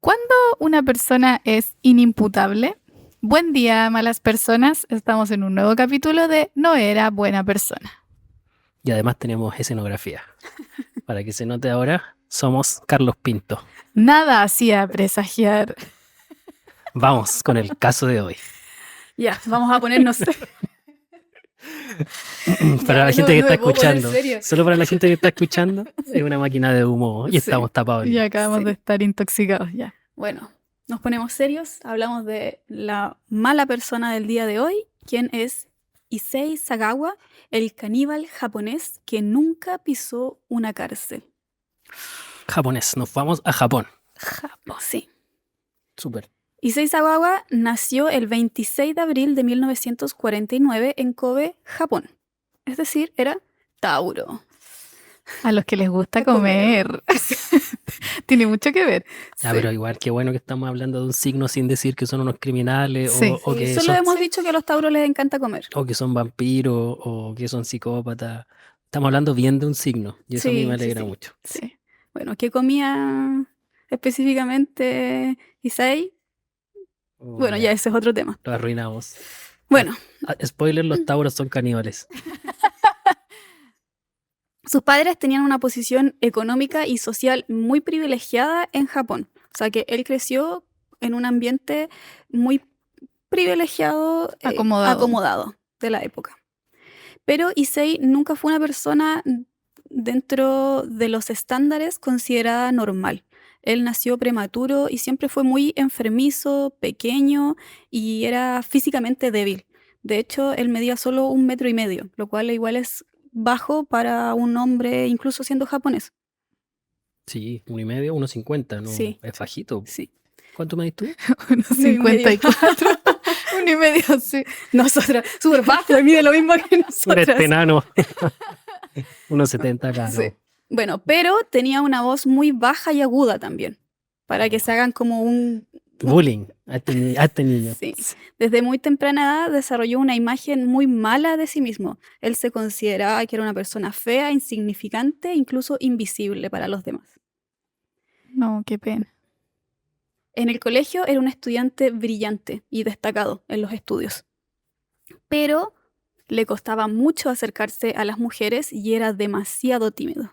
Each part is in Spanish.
¿Cuándo una persona es inimputable? Buen día, malas personas. Estamos en un nuevo capítulo de No era buena persona. Y además tenemos escenografía. Para que se note ahora, somos Carlos Pinto. Nada hacía presagiar. Vamos con el caso de hoy. Ya, vamos a ponernos. Para la gente que está escuchando, Serio. solo para la gente que está escuchando, es una máquina de humo y Sí. estamos tapados. Y acabamos de estar intoxicados ya. Bueno, nos ponemos serios. Hablamos de la mala persona del día de hoy, quien es Issei Sagawa, el caníbal japonés que nunca pisó una cárcel. Japonés, nos vamos a Japón. Japón, sí. Súper. Issei Sagawa nació el 26 de abril de 1949 en Kobe, Japón. Es decir, era Tauro. A los que les gusta comer. Tiene mucho que ver. Ya, pero igual, qué bueno que estamos hablando de un signo sin decir que son unos criminales Sí. o que Solo hemos dicho que a los Tauros les encanta comer. o que son vampiros o que son psicópatas. Estamos hablando bien de un signo y eso a mí me alegra mucho. Sí. Bueno, ¿qué comía específicamente Issei? Bueno, ya ese es otro tema. Lo arruinamos. Bueno, Spoiler, los tauros son caníbales. sus padres tenían una posición económica y social muy privilegiada en Japón. O sea que él creció en un ambiente muy privilegiado, acomodado de la época. Pero Issei nunca fue una persona dentro de los estándares considerada normal. Él nació prematuro y siempre fue muy enfermizo, pequeño y era físicamente débil. De hecho, él medía solo 1,5 metros, lo cual igual es bajo para un hombre, incluso siendo japonés. Sí, 1,5, 1,50, ¿no? Sí. Es bajito. Sí. ¿Cuánto medís tú? 1,54. 1,5, sí. Nosotras, súper bajo, mide lo mismo que nosotras. Eres enano. 1,70, claro. Sí. Bueno, pero tenía una voz muy baja y aguda también, para que se hagan como un... Bullying a este niño. Sí. Desde muy temprana edad desarrolló una imagen muy mala de sí mismo. Él se consideraba que era una persona fea, insignificante, incluso invisible para los demás. No, qué pena. En el colegio era un estudiante brillante y destacado en los estudios, pero le costaba mucho acercarse a las mujeres y era demasiado tímido.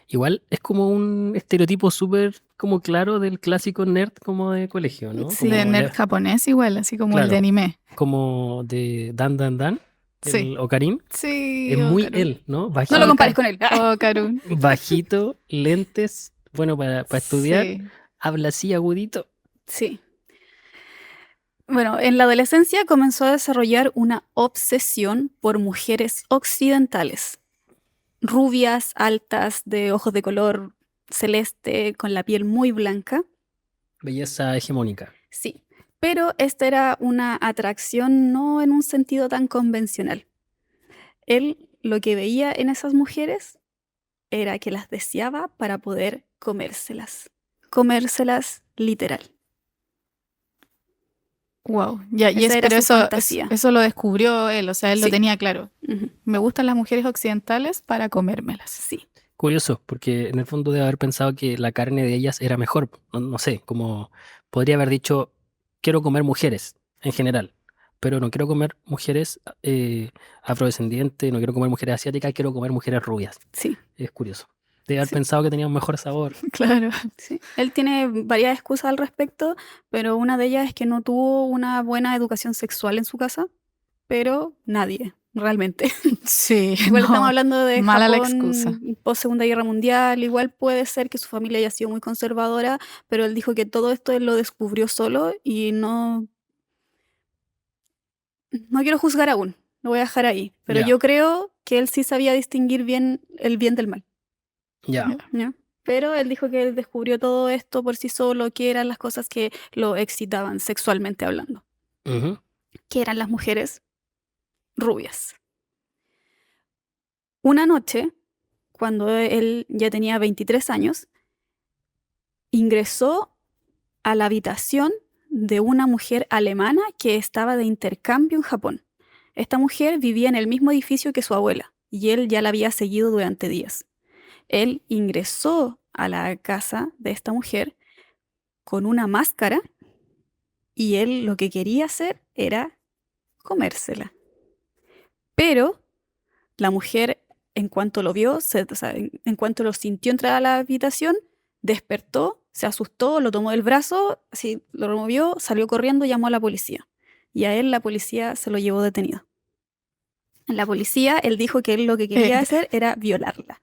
Igual es como un estereotipo súper como claro del clásico nerd como de colegio, ¿no? Sí, de nerd japonés igual, así como el de anime. Como de Dan Dan Dan, el Ocarín. Sí. Es muy él, ¿no? Bajito, no lo compares con él. Ocarun. Bajito, lentes, bueno, para estudiar. Sí. Habla así agudito. Sí. Bueno, en la adolescencia comenzó a desarrollar una obsesión por mujeres occidentales. Rubias, altas, de ojos de color celeste, con la piel muy blanca. Belleza hegemónica. Sí, pero esta era una atracción no en un sentido tan convencional. Él lo que veía en esas mujeres era que las deseaba para poder comérselas. Comérselas literal. Wow, ya, y pero eso lo descubrió él, o sea, él lo tenía claro. Me gustan las mujeres occidentales para comérmelas. Sí. Curioso, porque en el fondo debe haber pensado que la carne de ellas era mejor. No sé, como podría haber dicho, quiero comer mujeres en general, pero no quiero comer mujeres afrodescendientes, no quiero comer mujeres asiáticas, quiero comer mujeres rubias. Sí. Es curioso. Debe haber pensado que tenía un mejor sabor. Claro. Sí. Él tiene varias excusas al respecto, pero una de ellas es que no tuvo una buena educación sexual en su casa, pero nadie, realmente. Sí. Igual estamos hablando de mala la Japón excusa. post Segunda Guerra Mundial, igual puede ser que su familia haya sido muy conservadora, pero él dijo que todo esto él lo descubrió solo y no quiero juzgar aún, lo voy a dejar ahí, pero yo creo que él sí sabía distinguir bien el bien del mal. Ya. Pero él dijo que él descubrió todo esto por sí solo, que eran las cosas que lo excitaban sexualmente hablando. Que eran las mujeres rubias. Una noche, cuando él ya tenía 23 años, ingresó a la habitación de una mujer alemana que estaba de intercambio en Japón. Esta mujer vivía en el mismo edificio que su abuela y él ya la había seguido durante días. Él ingresó a la casa de esta mujer con una máscara y él lo que quería hacer era comérsela. Pero la mujer, en cuanto lo vio, en cuanto lo sintió entrar a la habitación, despertó, se asustó, lo tomó del brazo, así lo removió, salió corriendo y llamó a la policía. Y a él la policía se lo llevó detenido. En la policía, él dijo que él lo que quería hacer era violarla.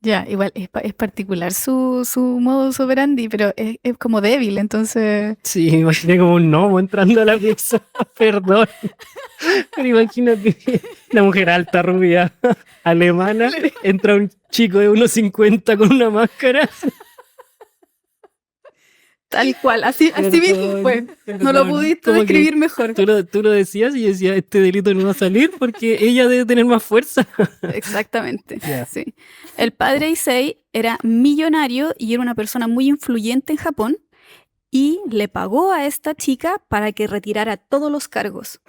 Ya, igual es particular su modus operandi, pero es como débil, entonces... Sí, me imaginé como un gnomo entrando a la pieza. Perdón. Pero imagínate, una mujer alta, rubia, alemana, entra un chico de 1,50 con una máscara. Tal cual, así mismo fue. No lo pudiste describir mejor. Tú lo decías y decías, este delito no va a salir porque ella debe tener más fuerza. Exactamente, sí. El padre Issei era millonario y era una persona muy influyente en Japón y le pagó a esta chica para que retirara todos los cargos.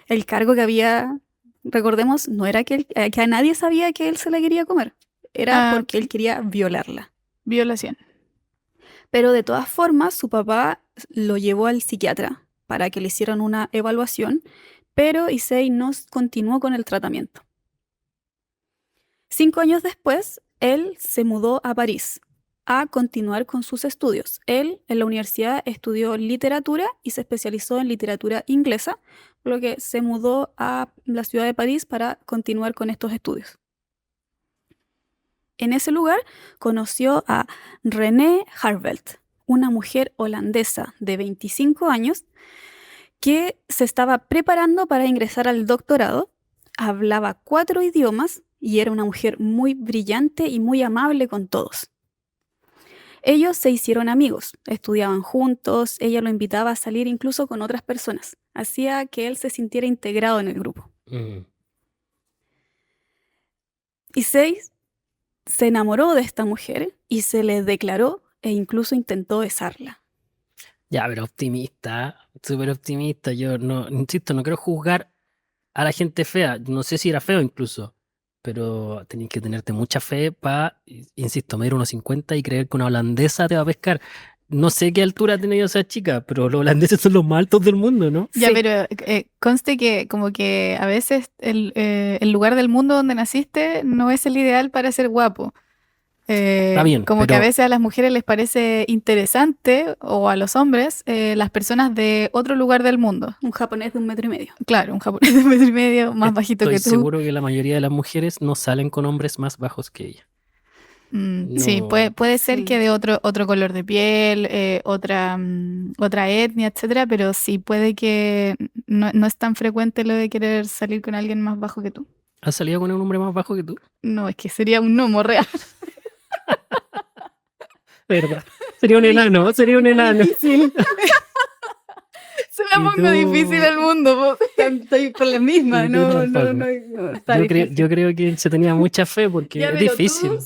El cargo que había, recordemos, no era que a nadie sabía que él se la quería comer. Era porque él quería violarla. Violación. Pero de todas formas, su papá lo llevó al psiquiatra para que le hicieran una evaluación, pero Issei no continuó con el tratamiento. 5 años después, él se mudó a París a continuar con sus estudios. Él en la universidad estudió literatura y se especializó en literatura inglesa, por lo que se mudó a la ciudad de París para continuar con estos estudios. En ese lugar conoció a René Harvelt, una mujer holandesa de 25 años que se estaba preparando para ingresar al doctorado, hablaba 4 idiomas y era una mujer muy brillante y muy amable con todos. Ellos se hicieron amigos, estudiaban juntos, ella lo invitaba a salir incluso con otras personas, hacía que él se sintiera integrado en el grupo. Issei se enamoró de esta mujer y se le declaró e incluso intentó besarla. Ya, pero optimista, súper optimista. Yo no, insisto, no quiero juzgar a la gente fea. No sé si era feo incluso, pero tenías que tenerte mucha fe para, insisto, medir 1,50 y creer que una holandesa te va a pescar. No sé qué altura ha tenido esa chica, pero los holandeses son los más altos del mundo, ¿no? Ya, Sí. pero conste que como que a veces el lugar del mundo donde naciste no es el ideal para ser guapo. Está bien, como que pero- a veces a las mujeres les parece interesante, o a los hombres, las personas de otro lugar del mundo. Un japonés de 1,5 metros. Claro, un japonés de 1,5 metros, más bajito que tú. Estoy seguro que la mayoría de las mujeres no salen con hombres más bajos que ella. Sí, No. puede ser Sí. que de otro color de piel, otra etnia, etcétera, pero sí puede que no es tan frecuente lo de querer salir con alguien más bajo que tú. ¿Has salido con un hombre más bajo que tú? No, es que sería un gnomo real. ¿Verdad? Sería un enano, sería un enano. Difícil. Se la ¿Y pongo tú? difícil al mundo. Estoy con la misma, Y tú no, tampoco. está difícil. Yo creo que se tenía mucha fe porque Ya, es pero difícil. tú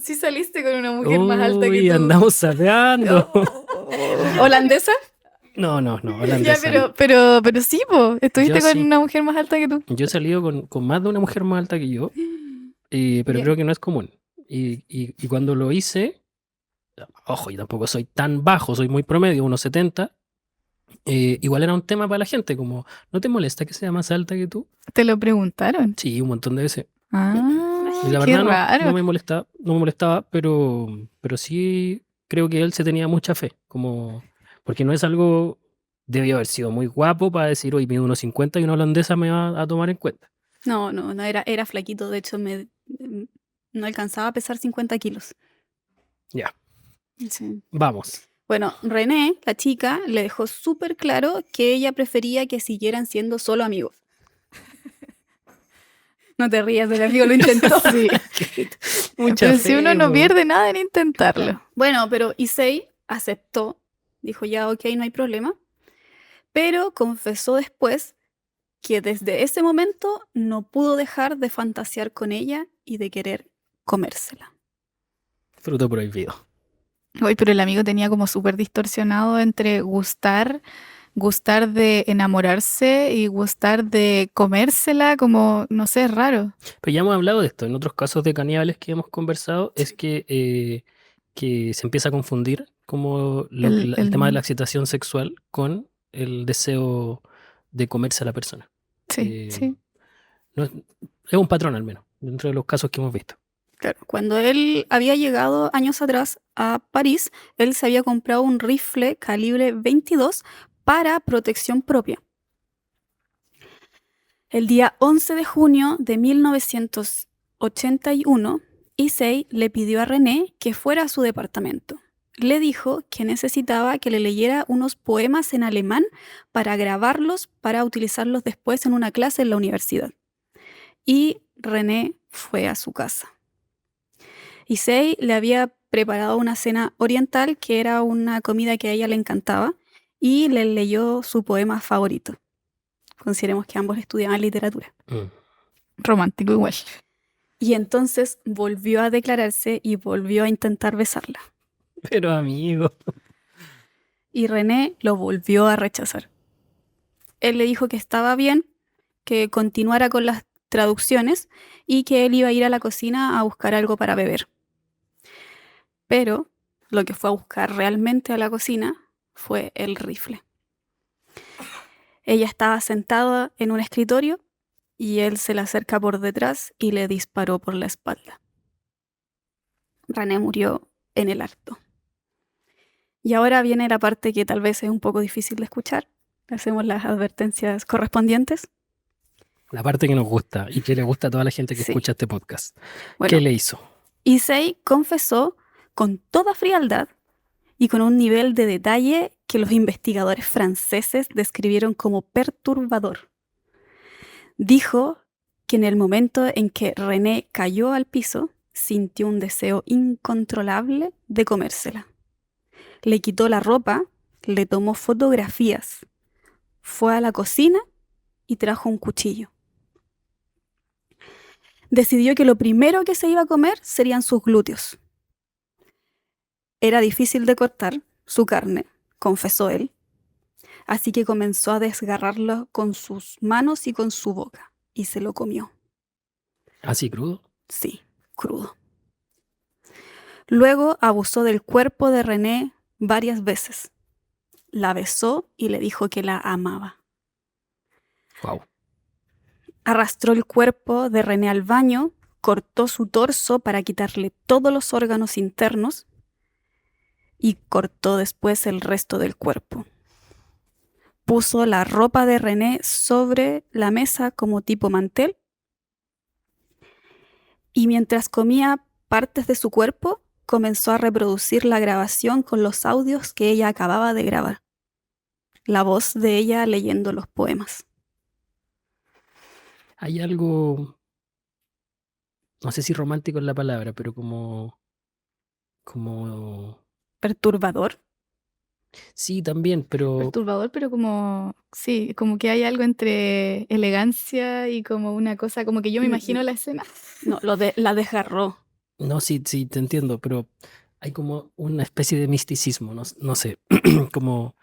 sí saliste con una mujer más alta que Uy, tú. andamos sapeando. ¿Holandesa? No, Ya, holandesa. pero sí, po, estuviste Yo con sí. una mujer más alta que tú. Yo he salido con más de una mujer más alta que yo, pero Bien. creo que no es común. Y cuando lo hice, ojo, yo tampoco soy tan bajo, soy muy promedio, 1,70. Igual era un tema para la gente, como, ¿no te molesta que sea más alta que tú? ¿Te lo preguntaron? Sí, un montón de veces. Ah, Y la qué verdad raro. no me molestaba, pero sí creo que él se tenía mucha fe, como, porque no es algo, debió haber sido muy guapo para decir, hoy mido 1,50 y una holandesa me va a tomar en cuenta. No, era flaquito, de hecho no alcanzaba a pesar 50 kilos. Ya, Sí. vamos. Bueno, René, la chica, le dejó súper claro que ella prefería que siguieran siendo solo amigos. No te rías, el amigo lo intentó. Sí. Mucha Pero si fe, uno no po. pierde nada en intentarlo. Bueno, pero Issei aceptó, dijo ya, ok, no hay problema, pero confesó después que desde ese momento no pudo dejar de fantasear con ella y de querer comérsela. Fruto prohibido. Oye, pero el amigo tenía como súper distorsionado entre gustar de enamorarse y gustar de comérsela, como, no sé, es raro. Pero ya hemos hablado de esto en otros casos de caníbales que hemos conversado, es que que se empieza a confundir como el tema de la excitación sexual con el deseo de comerse a la persona. Sí. No, es un patrón al menos, dentro de los casos que hemos visto. Claro, cuando él había llegado años atrás a París, él se había comprado un rifle calibre 22 para protección propia. El día 11 de junio de 1981, Issei le pidió a René que fuera a su departamento. Le dijo que necesitaba que le leyera unos poemas en alemán para grabarlos para utilizarlos después en una clase en la universidad. Y René fue a su casa. Issei le había preparado una cena oriental, que era una comida que a ella le encantaba, y le leyó su poema favorito. Consideremos que ambos estudiaban literatura. Romántico igual. Y entonces volvió a declararse y volvió a intentar besarla. Pero amigo. Y René lo volvió a rechazar. Él le dijo que estaba bien, que continuara con las traducciones y que él iba a ir a la cocina a buscar algo para beber. Pero lo que fue a buscar realmente a la cocina fue el rifle. Ella estaba sentada en un escritorio y él se le acerca por detrás y le disparó por la espalda. René murió en el acto. Y ahora viene la parte que tal vez es un poco difícil de escuchar. Hacemos las advertencias correspondientes. La parte que nos gusta y que le gusta a toda la gente que escucha este podcast. Bueno, ¿qué le hizo? Issei confesó con toda frialdad y con un nivel de detalle que los investigadores franceses describieron como perturbador. Dijo que en el momento en que René cayó al piso, sintió un deseo incontrolable de comérsela. Le quitó la ropa, le tomó fotografías, fue a la cocina y trajo un cuchillo. Decidió que lo primero que se iba a comer serían sus glúteos. Era difícil de cortar su carne, confesó él, así que comenzó a desgarrarlo con sus manos y con su boca, y se lo comió. ¿Así crudo? Sí, crudo. Luego abusó del cuerpo de René varias veces. La besó y le dijo que la amaba. Wow. Arrastró el cuerpo de René al baño, cortó su torso para quitarle todos los órganos internos y cortó después el resto del cuerpo. Puso la ropa de René sobre la mesa como tipo mantel y mientras comía partes de su cuerpo, comenzó a reproducir la grabación con los audios que ella acababa de grabar. La voz de ella leyendo los poemas. Hay algo, no sé si romántico es la palabra, pero como perturbador. Sí, también, pero... Perturbador, pero como... Sí, como que hay algo entre elegancia y como una cosa... Como que yo me imagino la escena. No, la desgarró. No, sí, te entiendo, pero hay como una especie de misticismo, no sé, como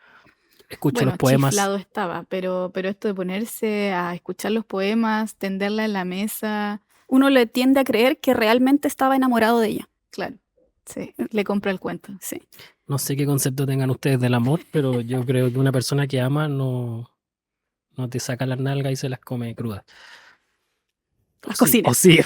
escucho los poemas. Chiflado estaba, pero esto de ponerse a escuchar los poemas, tenderla en la mesa... Uno le tiende a creer que realmente estaba enamorado de ella. Claro, sí, le compra el cuento, sí. No sé qué concepto tengan ustedes del amor, pero yo creo que una persona que ama no te saca las nalgas y se las come crudas. Las cocina. O sí.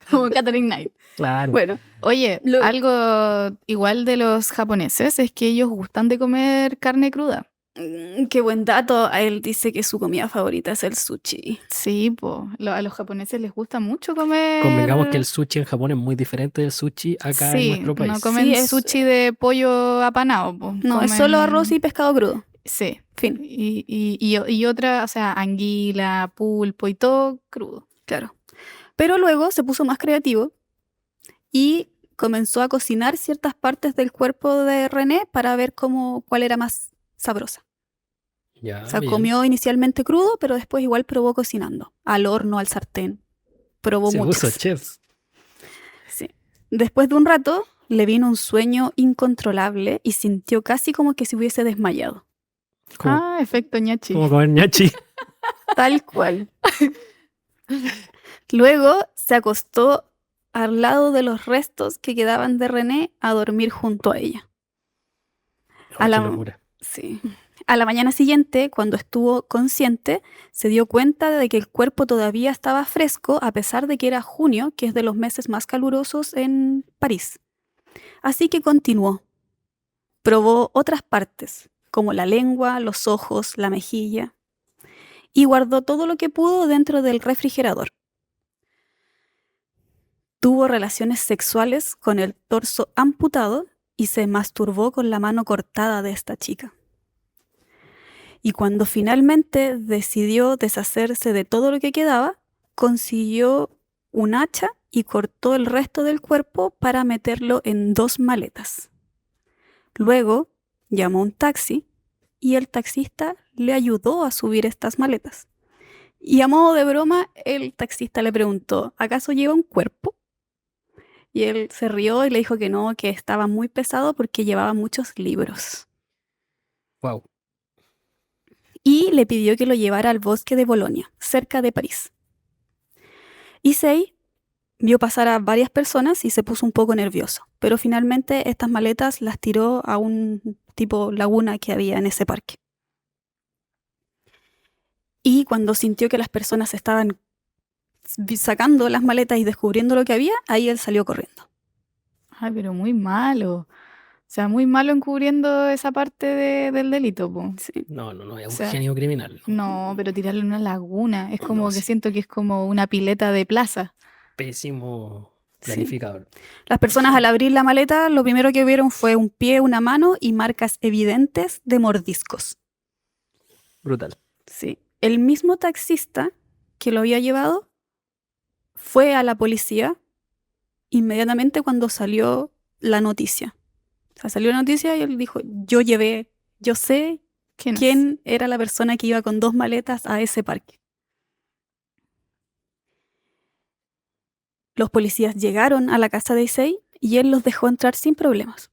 Como Katherine Knight. Claro. Bueno, oye, algo igual de los japoneses es que ellos gustan de comer carne cruda. Qué buen dato. Él dice que su comida favorita es el sushi. Sí, a los japoneses les gusta mucho comer... Convengamos que el sushi en Japón es muy diferente del sushi acá en nuestro país. No comen sushi de pollo apanado. No, es solo arroz y pescado crudo. Sí. Fin. Y otra, o sea, anguila, pulpo y todo crudo. Claro. Pero luego se puso más creativo y comenzó a cocinar ciertas partes del cuerpo de René para ver cuál era más sabrosa. Ya, o sea, bien. Comió inicialmente crudo, pero después igual probó cocinando. Al horno, al sartén. Probó muchas. Se puso chef. Sí. Después de un rato, le vino un sueño incontrolable y sintió casi como que se hubiese desmayado. Efecto ñachi. Como comer ñachi. Tal cual. Luego se acostó al lado de los restos que quedaban de René a dormir junto a ella. Qué locura. Sí. A la mañana siguiente, cuando estuvo consciente, se dio cuenta de que el cuerpo todavía estaba fresco a pesar de que era junio, que es de los meses más calurosos en París. Así que continuó. Probó otras partes, como la lengua, los ojos, la mejilla, y guardó todo lo que pudo dentro del refrigerador. Tuvo relaciones sexuales con el torso amputado y se masturbó con la mano cortada de esta chica. Y cuando finalmente decidió deshacerse de todo lo que quedaba, consiguió un hacha y cortó el resto del cuerpo para meterlo en 2 maletas. Luego llamó un taxi y el taxista le ayudó a subir estas maletas. Y a modo de broma, el taxista le preguntó, ¿acaso lleva un cuerpo? Y él se rió y le dijo que no, que estaba muy pesado porque llevaba muchos libros. Wow. Y le pidió que lo llevara al bosque de Bolonia, cerca de París. Issei vio pasar a varias personas y se puso un poco nervioso, pero finalmente estas maletas las tiró a un tipo laguna que había en ese parque. Y cuando sintió que las personas estaban sacando las maletas y descubriendo lo que había, ahí él salió corriendo. Ay, pero muy malo. O sea, muy malo encubriendo esa parte del delito, po. Sí. No, es O un sea, genio criminal. No, pero tirarlo en una laguna. Es No, como que sí. siento que es como una pileta de plaza. Pésimo planificador. Sí. Las personas al abrir la maleta, lo primero que vieron fue un pie, una mano y marcas evidentes de mordiscos. Brutal. Sí. El mismo taxista que lo había llevado fue a la policía inmediatamente cuando salió la noticia. O sea, salió la noticia y él dijo, yo sé quién era la persona que iba con 2 maletas a ese parque. Los policías llegaron a la casa de Issei y él los dejó entrar sin problemas.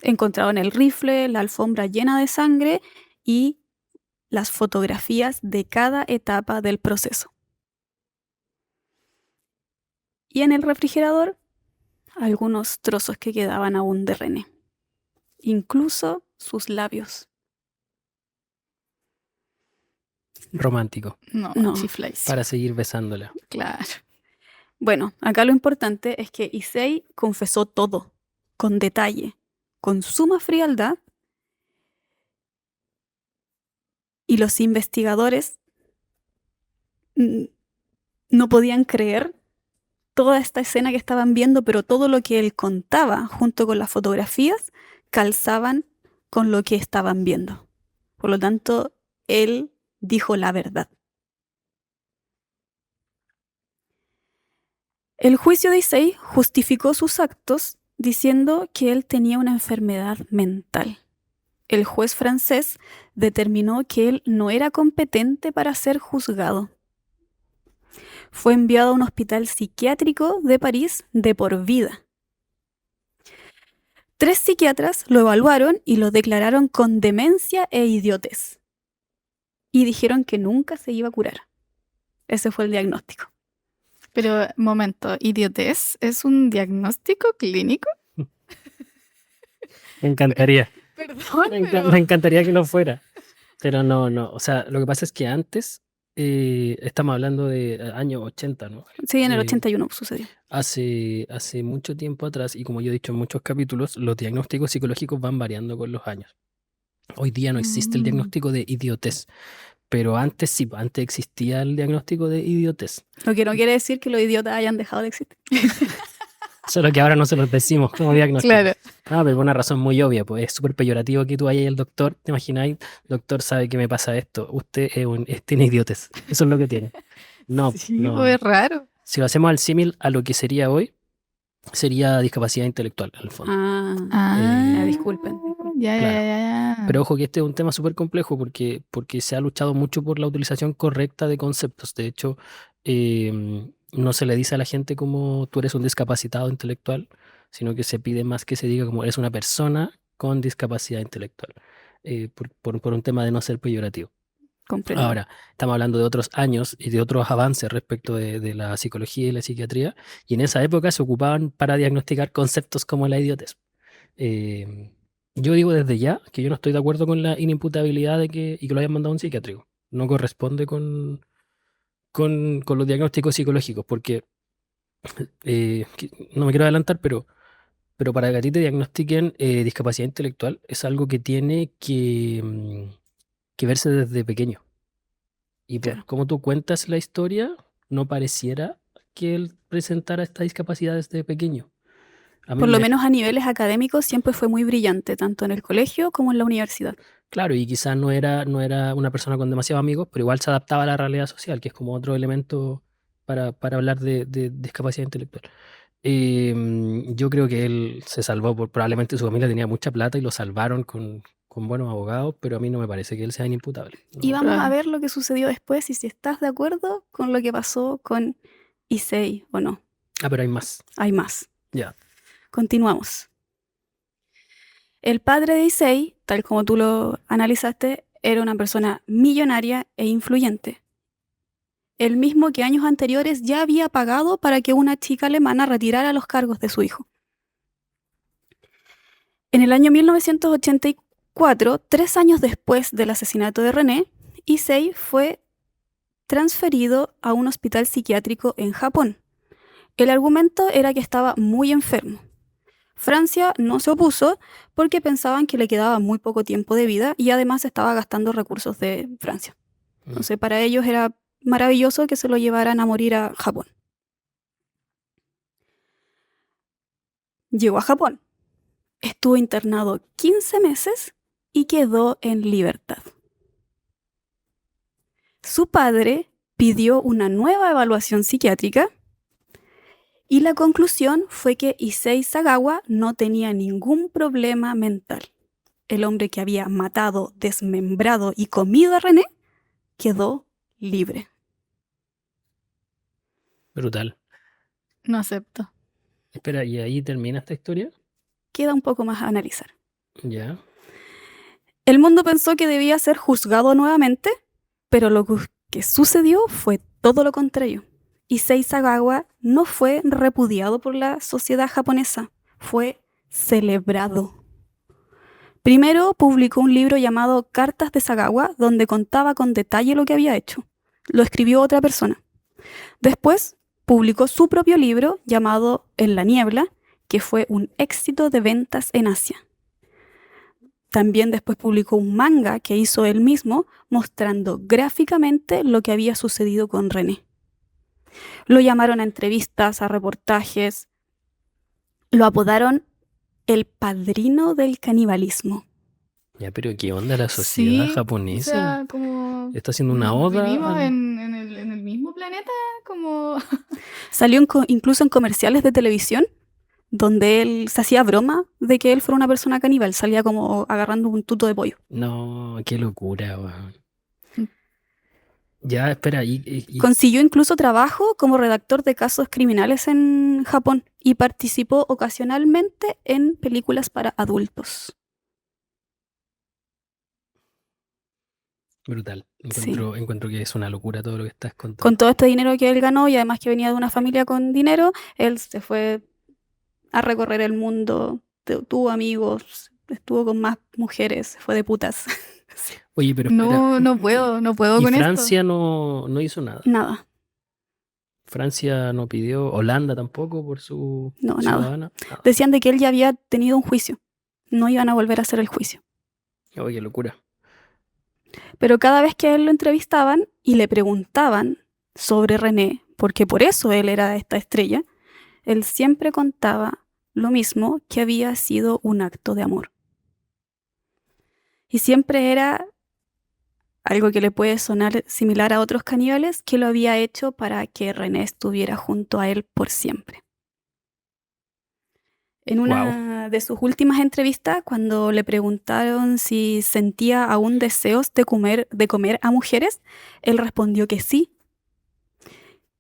Encontraron el rifle, la alfombra llena de sangre y las fotografías de cada etapa del proceso. Y en el refrigerador, algunos trozos que quedaban aún de René. Incluso sus labios. Romántico. No, chifláis. Para seguir besándola. Claro. Bueno, acá lo importante es que Issei confesó todo, con detalle, con suma frialdad, y los investigadores no podían creer toda esta escena que estaban viendo, pero todo lo que él contaba junto con las fotografías calzaban con lo que estaban viendo. Por lo tanto, él dijo la verdad. El juicio de Issei justificó sus actos diciendo que él tenía una enfermedad mental. El juez francés determinó que él no era competente para ser juzgado. Fue enviado a un hospital psiquiátrico de París de por vida. 3 psiquiatras lo evaluaron y lo declararon con demencia e idiotez. Y dijeron que nunca se iba a curar. Ese fue el diagnóstico. Pero, momento, ¿idiotez es un diagnóstico clínico? Me encantaría. Perdón, Me encantaría que lo fuera. Pero no. O sea, lo que pasa es que antes, estamos hablando de años 80, ¿no? Sí, en el 81 sucedió. Hace mucho tiempo atrás, y como yo he dicho en muchos capítulos, los diagnósticos psicológicos van variando con los años. Hoy día no existe el diagnóstico de idiotez, pero antes sí, antes existía el diagnóstico de idiotez. Lo que no quiere decir que los idiotas hayan dejado de existir. Solo que ahora no se los decimos como diagnóstico. Claro. Ah, pero por una razón muy obvia, pues es súper peyorativo que tú vayas al doctor, ¿te imagináis? Doctor sabe que me pasa esto, usted tiene idiotez, eso es lo que tiene. No, Sí, no. pues es raro. Si lo hacemos al símil a lo que sería hoy, sería discapacidad intelectual, en el fondo. Disculpen. Ya. Pero ojo que este es un tema súper complejo porque se ha luchado mucho por la utilización correcta de conceptos. De hecho, no se le dice a la gente como tú eres un discapacitado intelectual, sino que se pide más que se diga como eres una persona con discapacidad intelectual, por un tema de no ser peyorativo. Comprendo. Ahora, estamos hablando de otros años y de otros avances respecto de la psicología y la psiquiatría, y en esa época se ocupaban para diagnosticar conceptos como la idiotez. Eh, yo digo desde ya que yo no estoy de acuerdo con la inimputabilidad y que lo hayan mandado a un psiquiátrico. No corresponde con los diagnósticos psicológicos, porque no me quiero adelantar, pero para que a ti te diagnostiquen discapacidad intelectual es algo que tiene que verse desde pequeño. Y por Claro. cómo tú cuentas la historia, no pareciera que él presentara esta discapacidad desde pequeño. A mí Por lo me, menos a niveles académicos siempre fue muy brillante, tanto en el colegio como en la universidad. claro, y quizás no era una persona con demasiados amigos, pero igual se adaptaba a la realidad social, que es como otro elemento para hablar de discapacidad intelectual. Yo creo que él se salvó, probablemente su familia tenía mucha plata y lo salvaron con buenos abogados, pero a mí no me parece que él sea inimputable. Y No. vamos a ver lo que sucedió después y si estás de acuerdo con lo que pasó con Issei o no. Pero hay más. Hay más. Ya. Continuamos. El padre de Issei, tal como tú lo analizaste, era una persona millonaria e influyente. El mismo que años anteriores ya había pagado para que una chica alemana retirara los cargos de su hijo. En el año 1984, 3 años después del asesinato de René, Issei fue transferido a un hospital psiquiátrico en Japón. El argumento era que estaba muy enfermo. Francia no se opuso porque pensaban que le quedaba muy poco tiempo de vida y además estaba gastando recursos de Francia. Entonces, para ellos era maravilloso que se lo llevaran a morir a Japón. Llegó a Japón. Estuvo internado 15 meses y quedó en libertad. Su padre pidió una nueva evaluación psiquiátrica y la conclusión fue que Issei Sagawa no tenía ningún problema mental. El hombre que había matado, desmembrado y comido a René quedó libre. Brutal. No acepto. Espera, ¿y ahí termina esta historia? Queda un poco más a analizar. Ya. El mundo pensó que debía ser juzgado nuevamente, pero lo que sucedió fue todo lo contrario. Issei Sagawa no fue repudiado por la sociedad japonesa, fue celebrado. Primero publicó un libro llamado Cartas de Sagawa, donde contaba con detalle lo que había hecho. Lo escribió otra persona. Después publicó su propio libro llamado En la niebla, que fue un éxito de ventas en Asia. También después publicó un manga que hizo él mismo, mostrando gráficamente lo que había sucedido con René. Lo llamaron a entrevistas, a reportajes. Lo apodaron el padrino del canibalismo. Ya, pero ¿qué onda la sociedad Sí, japonesa? o sea, como ¿Está haciendo una oda? vivimos en el mismo planeta, como Salió incluso en comerciales de televisión, donde él se hacía broma de que él fuera una persona caníbal. Salía como agarrando un tuto de pollo. No, qué locura, weón. Ya, espera, Consiguió incluso trabajo como redactor de casos criminales en Japón y participó ocasionalmente en películas para adultos. brutal. Sí. Encuentro que es una locura todo lo que estás contando. Con todo este dinero que él ganó y además que venía de una familia con dinero, él se fue a recorrer el mundo, tuvo amigos, estuvo con más mujeres, se fue de putas. Oye, pero espera. no puedo ¿Y con Francia no hizo nada? Nada, Francia no pidió, Holanda tampoco por su no, nada. ciudadana. Nada. Decían de que él ya había tenido un juicio, no iban a volver a hacer el juicio. Oye, qué locura. Pero cada vez que a él lo entrevistaban y le preguntaban sobre René, porque por eso él era esta estrella, él siempre contaba lo mismo, que había sido un acto de amor. Y siempre era algo que le puede sonar similar a otros caníbales, que lo había hecho para que René estuviera junto a él por siempre. En una de sus últimas entrevistas, cuando le preguntaron si sentía aún deseos de comer a mujeres, él respondió que sí,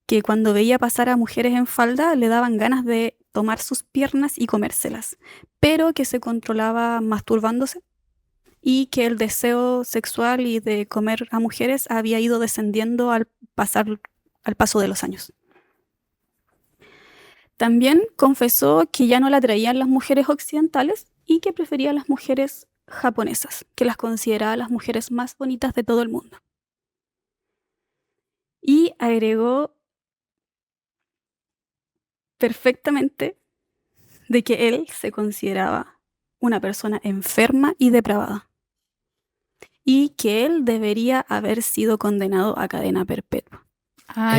que cuando veía pasar a mujeres en falda le daban ganas de tomar sus piernas y comérselas, pero que se controlaba masturbándose y que el deseo sexual y de comer a mujeres había ido descendiendo al paso de los años. También confesó que ya no la atraían las mujeres occidentales y que prefería las mujeres japonesas, que las consideraba las mujeres más bonitas de todo el mundo. Y agregó perfectamente de que él se consideraba una persona enferma y depravada, y que él debería haber sido condenado a cadena perpetua.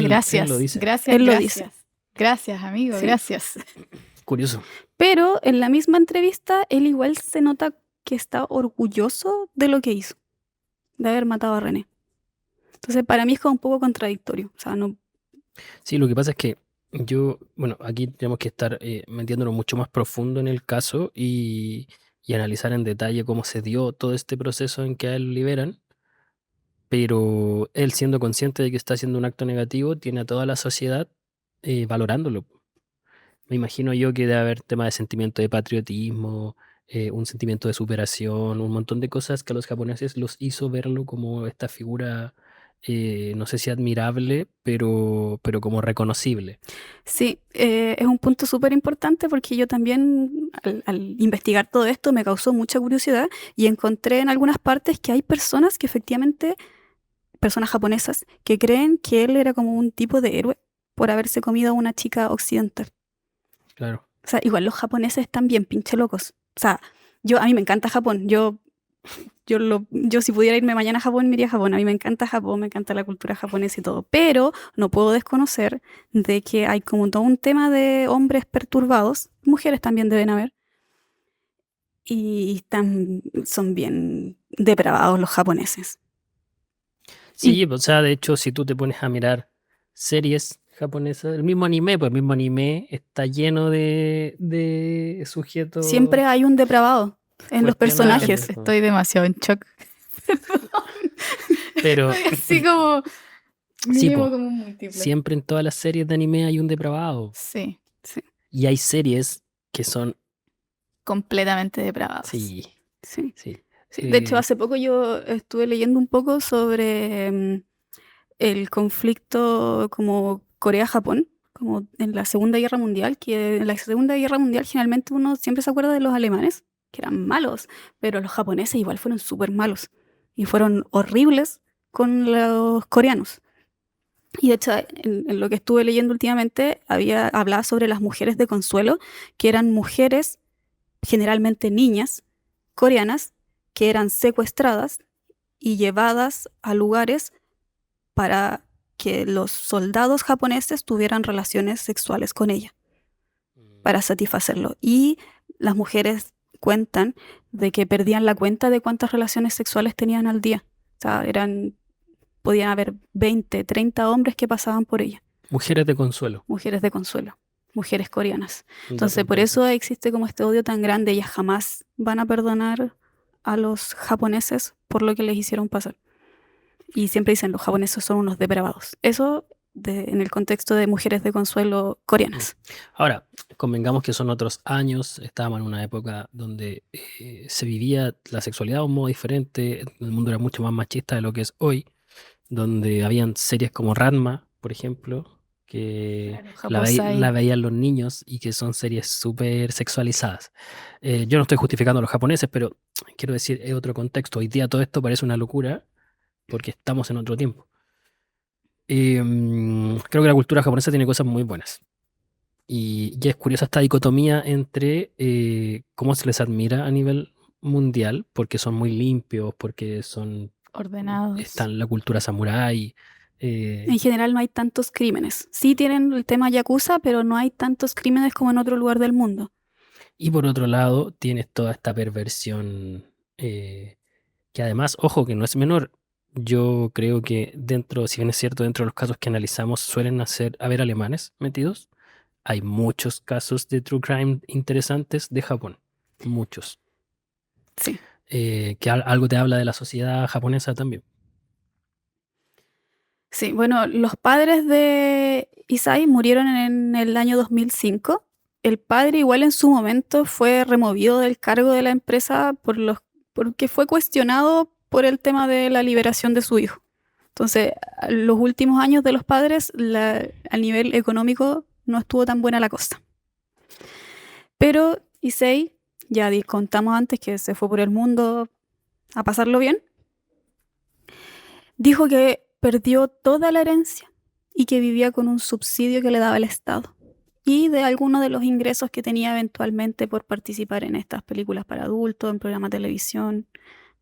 Gracias. Él lo dice. Gracias, Él lo gracias. dice. Gracias, amigo, Sí. gracias. Curioso. Pero en la misma entrevista, él igual se nota que está orgulloso de lo que hizo, de haber matado a René. Entonces, para mí es como un poco contradictorio. O sea, no. Sí, lo que pasa es que aquí tenemos que estar metiéndonos mucho más profundo en el caso y analizar en detalle cómo se dio todo este proceso en que a él lo liberan, pero él, siendo consciente de que está haciendo un acto negativo, tiene a toda la sociedad valorándolo. Me imagino yo que debe haber tema de sentimiento de patriotismo, un sentimiento de superación, un montón de cosas que a los japoneses los hizo verlo como esta figura, no sé si admirable, pero como reconocible. Sí, es un punto súper importante porque yo también al investigar todo esto me causó mucha curiosidad y encontré en algunas partes que hay personas que efectivamente, personas japonesas, que creen que él era como un tipo de héroe por haberse comido a una chica occidental. Claro. O sea, igual los japoneses están bien pinche locos. O sea, a mí me encanta Japón. Yo si pudiera irme mañana a Japón, me iría a Japón. A mí me encanta Japón, me encanta la cultura japonesa y todo. Pero no puedo desconocer de que hay como todo un tema de hombres perturbados. Mujeres también deben haber. Y son bien depravados los japoneses. Sí, o sea, de hecho, si tú te pones a mirar series japonesas, el mismo anime está lleno de sujetos. Siempre hay un depravado en los cuestionables, personajes. po. Estoy demasiado en shock. Pero Estoy así como Sí, mínimo po. como un múltiple. Siempre en todas las series de anime hay un depravado. Sí, Y hay series que son. completamente depravadas. Sí, Sí. sí. Sí, de hecho, hace poco yo estuve leyendo un poco sobre el conflicto como Corea-Japón, como en la Segunda Guerra Mundial, que en la Segunda Guerra Mundial generalmente uno siempre se acuerda de los alemanes, que eran malos, pero los japoneses igual fueron súper malos y fueron horribles con los coreanos. Y de hecho, en lo que estuve leyendo últimamente, hablaba sobre las mujeres de consuelo, que eran mujeres, generalmente niñas, coreanas, que eran secuestradas y llevadas a lugares para que los soldados japoneses tuvieran relaciones sexuales con ella, para satisfacerlo. Y las mujeres cuentan de que perdían la cuenta de cuántas relaciones sexuales tenían al día. O sea, podían haber 20, 30 hombres que pasaban por ella. Mujeres de consuelo. Mujeres de consuelo, mujeres coreanas. Un Entonces, dato por interesante. eso existe como este odio tan grande. Ellas jamás van a perdonar a los japoneses por lo que les hicieron pasar. Y siempre dicen, los japoneses son unos depravados. Eso en el contexto de mujeres de consuelo coreanas. Ahora, convengamos que son otros años, estábamos en una época donde se vivía la sexualidad de un modo diferente, el mundo era mucho más machista de lo que es hoy, donde habían series como Ranma, por ejemplo, que la veían los niños y que son series súper sexualizadas. Yo no estoy justificando a los japoneses, pero quiero decir, es otro contexto. Hoy día todo esto parece una locura porque estamos en otro tiempo. Creo que la cultura japonesa tiene cosas muy buenas. Y es curiosa esta dicotomía entre cómo se les admira a nivel mundial, porque son muy limpios, porque son ordenados. Están la cultura samurái. En general no hay tantos crímenes. Sí tienen el tema yakuza, pero no hay tantos crímenes como en otro lugar del mundo. Y por otro lado, tienes toda esta perversión que además, ojo, que no es menor. Yo creo que si bien es cierto, dentro de los casos que analizamos suelen haber alemanes metidos, hay muchos casos de true crime interesantes de Japón. Muchos. Sí. Que algo te habla de la sociedad japonesa también. Sí, bueno, los padres de Isai murieron en el año 2005. El padre igual en su momento fue removido del cargo de la empresa por porque fue cuestionado por el tema de la liberación de su hijo. Entonces, los últimos años de los padres, a nivel económico, no estuvo tan buena la cosa. Pero Issei, ya contamos antes que se fue por el mundo a pasarlo bien, dijo que perdió toda la herencia y que vivía con un subsidio que le daba el Estado y de algunos de los ingresos que tenía eventualmente por participar en estas películas para adultos, en programas de televisión,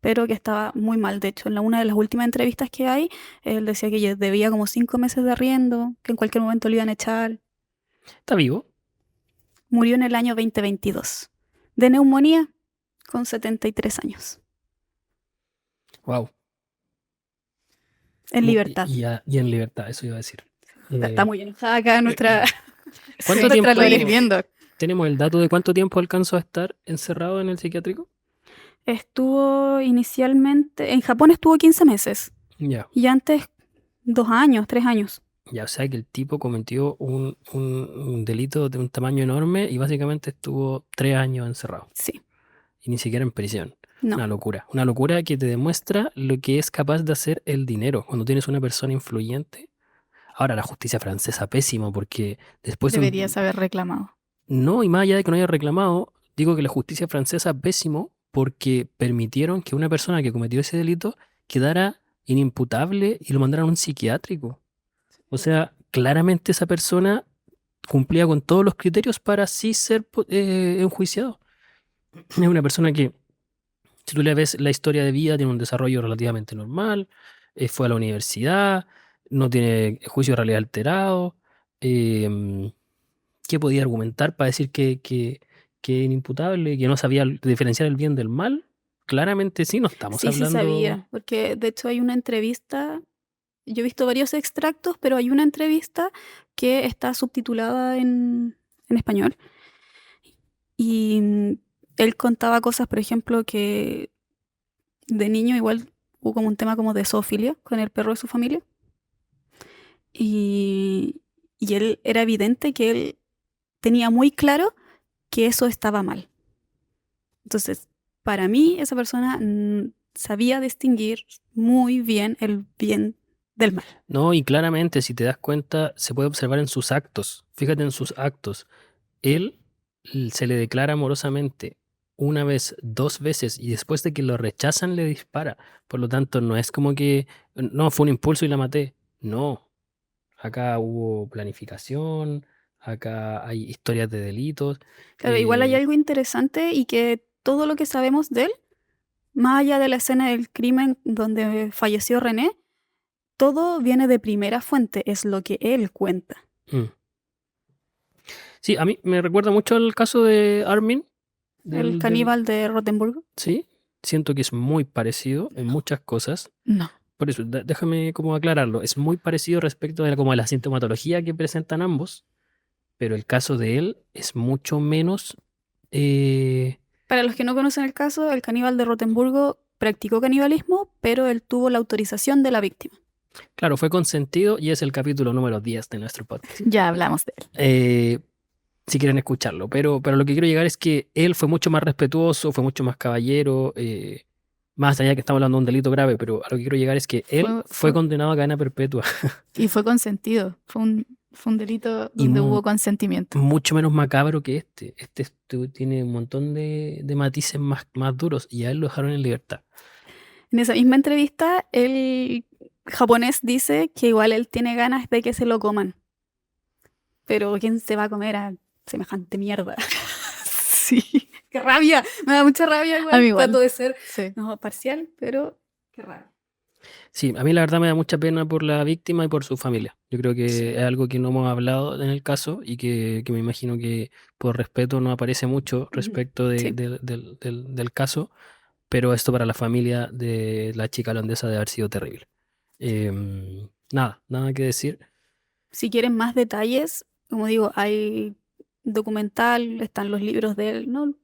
pero que estaba muy mal. De hecho, en una de las últimas entrevistas que hay, él decía que ya debía como 5 meses de arriendo, que en cualquier momento lo iban a echar. ¿Está vivo? Murió en el año 2022 de neumonía con 73 años. Wow. En libertad. Y en libertad, eso iba a decir. Está muy enojada acá nuestra... ¿Cuánto tiempo tenemos el dato de cuánto tiempo alcanzó a estar encerrado en el psiquiátrico? Estuvo inicialmente... En Japón estuvo 15 meses. Ya. Y antes 2 años, 3 años. Ya, o sea que el tipo cometió un delito de un tamaño enorme y básicamente estuvo 3 años encerrado. Sí. Y ni siquiera en prisión. No. Una locura. Una locura que te demuestra lo que es capaz de hacer el dinero cuando tienes una persona influyente. Ahora, la justicia francesa, pésimo, porque después... Deberías haber reclamado. No, y más allá de que no haya reclamado, digo que la justicia francesa, pésimo, porque permitieron que una persona que cometió ese delito quedara inimputable y lo mandaron a un psiquiátrico. O sea, claramente esa persona cumplía con todos los criterios para así ser enjuiciado. Es una persona que, si tú le ves la historia de vida, tiene un desarrollo relativamente normal, fue a la universidad, no tiene juicio de realidad alterado. ¿Qué podía argumentar para decir que era inimputable, que no sabía diferenciar el bien del mal? Claramente sí, no estamos hablando... Sí sabía, porque de hecho hay una entrevista, yo he visto varios extractos, pero hay una entrevista que está subtitulada en español. Y él contaba cosas, por ejemplo, que de niño igual hubo como un tema como de zoofilia con el perro de su familia. Y él era evidente que él tenía muy claro que eso estaba mal. Entonces, para mí, esa persona sabía distinguir muy bien el bien del mal. No, y claramente, si te das cuenta, se puede observar en sus actos. Fíjate en sus actos. Él se le declara amorosamente una vez, 2 veces, y después de que lo rechazan, le dispara. Por lo tanto, no es como que, no, fue un impulso y la maté. No. Acá hubo planificación, acá hay historias de delitos. Claro, igual hay algo interesante y que todo lo que sabemos de él, más allá de la escena del crimen donde falleció René, todo viene de primera fuente, es lo que él cuenta. Sí, a mí me recuerda mucho el caso de Armin. El caníbal de Rotenburgo. Sí, siento que es muy parecido en muchas cosas. No. Por eso, déjame como aclararlo. Es muy parecido respecto de como la sintomatología que presentan ambos, pero el caso de él es mucho menos... Para los que no conocen el caso, el caníbal de Rotenburgo practicó canibalismo, pero él tuvo la autorización de la víctima. Claro, fue consentido y es el capítulo número 10 de nuestro podcast. Ya hablamos de él. Si quieren escucharlo, pero lo que quiero llegar es que él fue mucho más respetuoso, fue mucho más caballero, más allá que estamos hablando de un delito grave, pero a lo que quiero llegar es que él fue condenado a cadena perpetua. Y fue consentido, fue un delito donde hubo consentimiento. Mucho menos macabro que este. Este tiene un montón de matices más duros y a él lo dejaron en libertad. En esa misma entrevista, el japonés dice que igual él tiene ganas de que se lo coman. Pero ¿quién se va a comer a semejante mierda? Sí. ¡Qué rabia! Me da mucha rabia igual. A mí igual. Trato de ser parcial, pero qué rabia. Sí, a mí la verdad me da mucha pena por la víctima y por su familia. Yo creo que es algo que no hemos hablado en el caso y que me imagino que por respeto no aparece mucho respecto del caso, pero esto para la familia de la chica holandesa debe haber sido terrible. Nada que decir. Si quieren más detalles, como digo, hay documental, están los libros de él,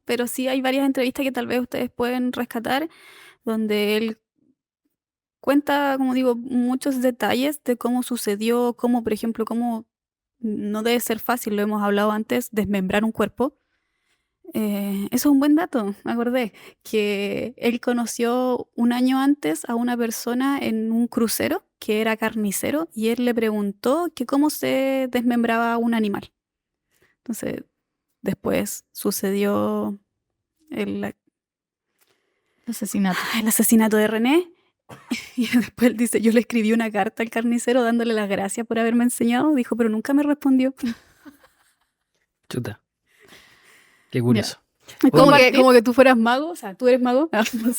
pero sí hay varias entrevistas que tal vez ustedes pueden rescatar, donde él cuenta, como digo, muchos detalles de cómo sucedió, cómo, por ejemplo, cómo no debe ser fácil, lo hemos hablado antes, desmembrar un cuerpo. Eso es un buen dato, me acordé, que él conoció un año antes a una persona en un crucero que era carnicero y él le preguntó que cómo se desmembraba un animal. Entonces, después sucedió el Asesinato. el asesinato de René. Y después él dice, yo le escribí una carta al carnicero dándole las gracias por haberme enseñado. Dijo, pero nunca me respondió. Chuta. Qué curioso. Como que tú fueras mago, o sea, tú eres mago.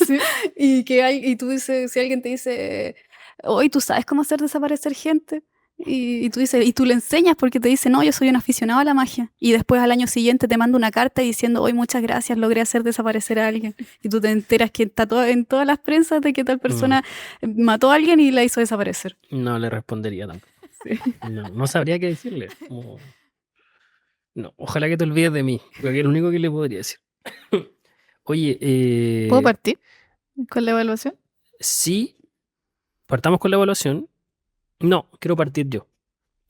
Sí. Y tú dices, si alguien te dice, hoy tú sabes cómo hacer desaparecer gente. Y tú dices, y tú le enseñas porque te dice, no, yo soy un aficionado a la magia. Y después al año siguiente te manda una carta diciendo, hoy muchas gracias, logré hacer desaparecer a alguien. Y tú te enteras que está en todas las prensas de que tal persona mató a alguien y la hizo desaparecer. No le respondería tampoco. Sí. No sabría qué decirle. No, ojalá que te olvides de mí, porque es lo único que le podría decir. Oye, ¿Puedo partir con la evaluación? Sí, partamos con la evaluación. No, quiero partir yo.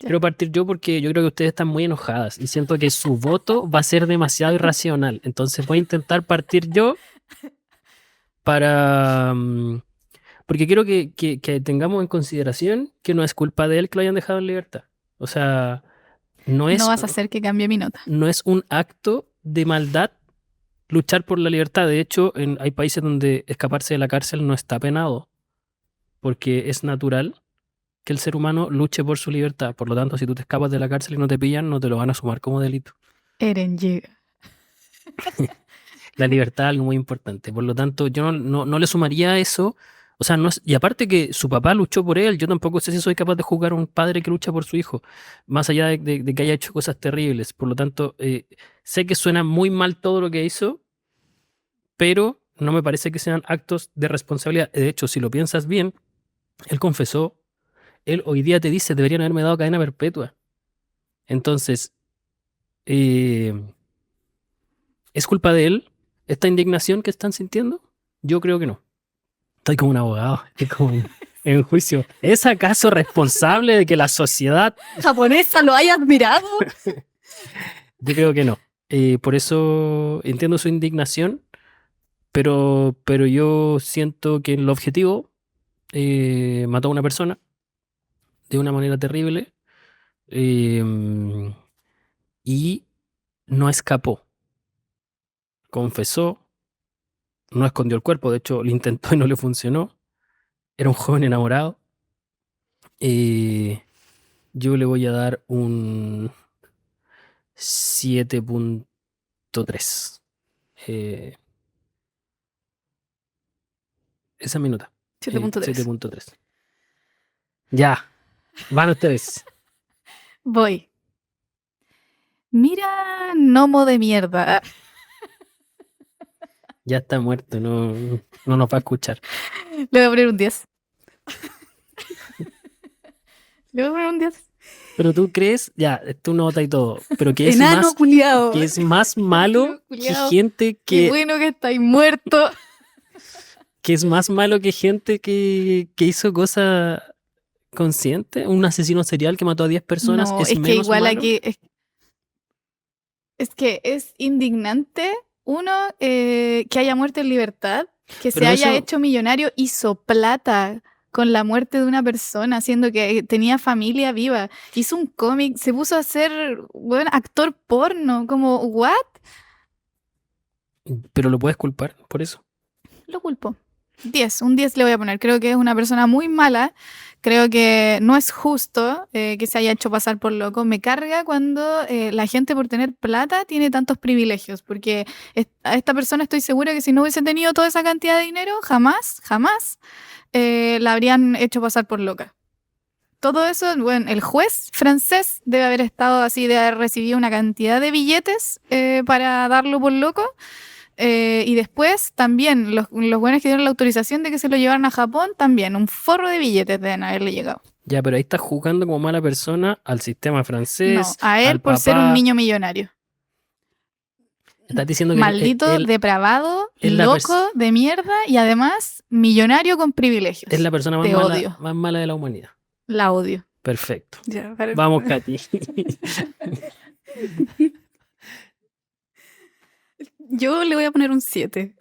Ya. Quiero partir yo porque yo creo que ustedes están muy enojadas y siento que su voto va a ser demasiado irracional. Entonces voy a intentar partir yo para... porque quiero que tengamos en consideración que no es culpa de él que lo hayan dejado en libertad. O sea, no No vas a hacer que cambie mi nota. no es un acto de maldad luchar por la libertad. De hecho, hay países donde escaparse de la cárcel no está penado, porque es natural que el ser humano luche por su libertad. Por lo tanto, si tú te escapas de la cárcel y no te pillan, no te lo van a sumar como delito. Eren llega. La libertad es algo muy importante. Por lo tanto, yo no le sumaría eso. O sea, no es, y aparte que su papá luchó por él, yo tampoco sé si soy capaz de juzgar a un padre que lucha por su hijo, más allá de que haya hecho cosas terribles. Por lo tanto, sé que suena muy mal todo lo que hizo, pero no me parece que sean actos de responsabilidad. De hecho, si lo piensas bien, él confesó, él hoy día te dice, deberían haberme dado cadena perpetua. Entonces, ¿es culpa de él esta indignación que están sintiendo? Yo creo que no. Estoy como un abogado, estoy como en juicio. ¿Es acaso responsable de que la sociedad japonesa lo haya admirado? Yo creo que no. Por eso entiendo su indignación, pero yo siento que el objetivo mató a una persona de una manera terrible y no escapó. Confesó, no escondió el cuerpo, de hecho lo intentó y no le funcionó. Era un joven enamorado. Yo le voy a dar un 7.3. Esa es mi nota. 7.3. 7.3. Ya, van ustedes. Voy. Mira, gnomo de mierda. Ya está muerto, no nos va a escuchar. Le voy a poner un 10. Le voy a poner un 10. Pero tú crees, ya, es tu nota y todo, pero que es Enano culiado. que es más malo que gente Qué bueno que estáis muerto. Que es más malo que gente que hizo cosas conscientes. Un asesino serial que mató a 10 personas No, es que menos igual malo. aquí es que es indignante, uno, que haya muerto en libertad, que Pero se haya eso- hecho millonario, hizo plata con la muerte de una persona, siendo que tenía familia viva. Hizo un cómic, se puso a ser, bueno, actor porno, como, ¿what? Pero lo puedes culpar por eso. Lo culpo. 10, un 10 le voy a poner. Creo que es una persona muy mala. Creo que no es justo que se haya hecho pasar por loco. Me carga cuando la gente por tener plata tiene tantos privilegios, porque a esta persona estoy segura que si no hubiese tenido toda esa cantidad de dinero, jamás la habrían hecho pasar por loca. Todo eso, bueno, el juez francés debe haber estado así, de haber recibido una cantidad de billetes para darlo por loco. Y después también los buenos que dieron la autorización de que se lo llevaran a Japón, también un forro de billetes deben haberle llegado. Ya, pero ahí estás jugando como mala persona al sistema No, francés, a él al por ser un papá. niño millonario. Estás diciendo que Maldito, depravado, loco, de mierda y además millonario con privilegios. es la persona Te odio. más mala de la humanidad. La odio. Perfecto. Ya, Vamos, Katy. Yo le voy a poner un 7.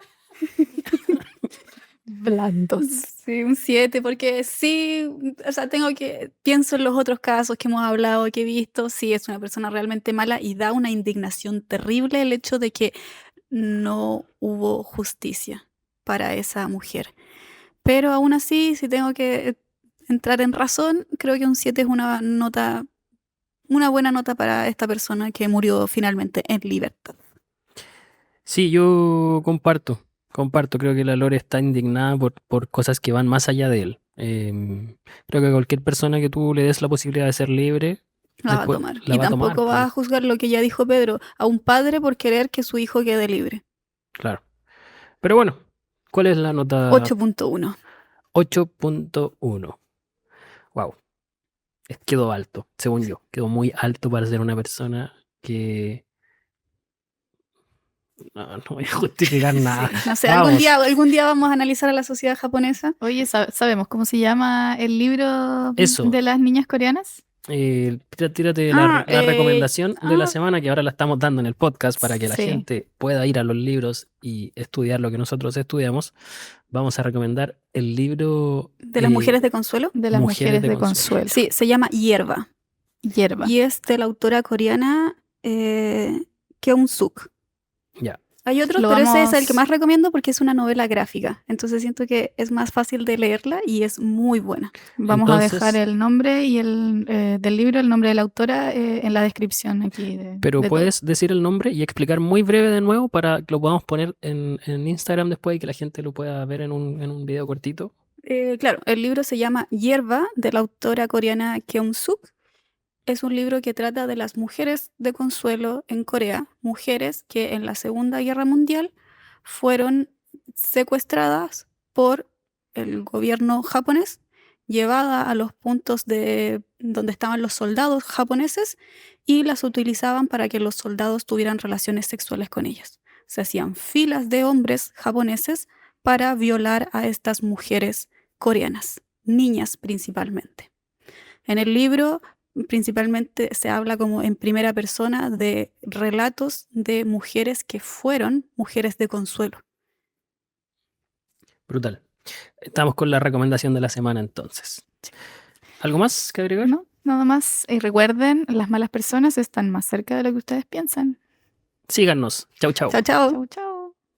Blandos. Sí, un 7, porque sí, o sea, pienso en los otros casos que hemos hablado, que he visto, sí, es una persona realmente mala y da una indignación terrible el hecho de que no hubo justicia para esa mujer. Pero aún así, si tengo que entrar en razón, creo que un 7 es una buena nota para esta persona que murió finalmente en libertad. Sí, yo comparto, creo que la Lore está indignada por cosas que van más allá de él. Creo que cualquier persona que tú le des la posibilidad de ser libre, La va a después tomar. la Y va a tomar, tampoco va a juzgar lo que ya dijo Pedro, a un padre por querer que su hijo quede libre. claro. Pero bueno, ¿cuál es la nota? 8.1. 8.1. Wow. Quedó alto, según yo. Quedó muy alto para ser una persona que... No voy a justificar nada. Sí, no sé, Vamos. algún día vamos a analizar a la sociedad japonesa. Oye, ¿sabemos cómo se llama el libro Eso. de las niñas coreanas? Tírate la recomendación de la semana, que ahora la estamos dando en el podcast para que la gente pueda ir a los libros y estudiar lo que nosotros estudiamos. Vamos a recomendar el libro de las mujeres de consuelo. De las mujeres de consuelo. Sí, se llama Hierba. Hierba. Y es de la autora coreana Keum-suk. Ya. Hay otros, pero ese es el que más recomiendo porque es una novela gráfica. Entonces siento que es más fácil de leerla y es muy buena. Vamos a dejar el nombre y del libro, el nombre de la autora en la descripción aquí. Pero puedes decir el nombre y explicar muy breve de nuevo para que lo podamos poner en Instagram después y que la gente lo pueda ver en un video cortito. Claro, el libro se llama Hierba, de la autora coreana Keum-suk. Es un libro que trata de las mujeres de consuelo en Corea, mujeres que en la Segunda Guerra Mundial fueron secuestradas por el gobierno japonés, llevadas a los puntos de donde estaban los soldados japoneses y las utilizaban para que los soldados tuvieran relaciones sexuales con ellas. Se hacían filas de hombres japoneses para violar a estas mujeres coreanas, niñas principalmente. En el libro principalmente se habla como en primera persona de relatos de mujeres que fueron mujeres de consuelo. Brutal. Estamos con la recomendación de la semana entonces. ¿Algo más que agregar? No, nada más. Y recuerden, las malas personas están más cerca de lo que ustedes piensan. Síganos. Chau, chau. Chau, chau. Chau, chau.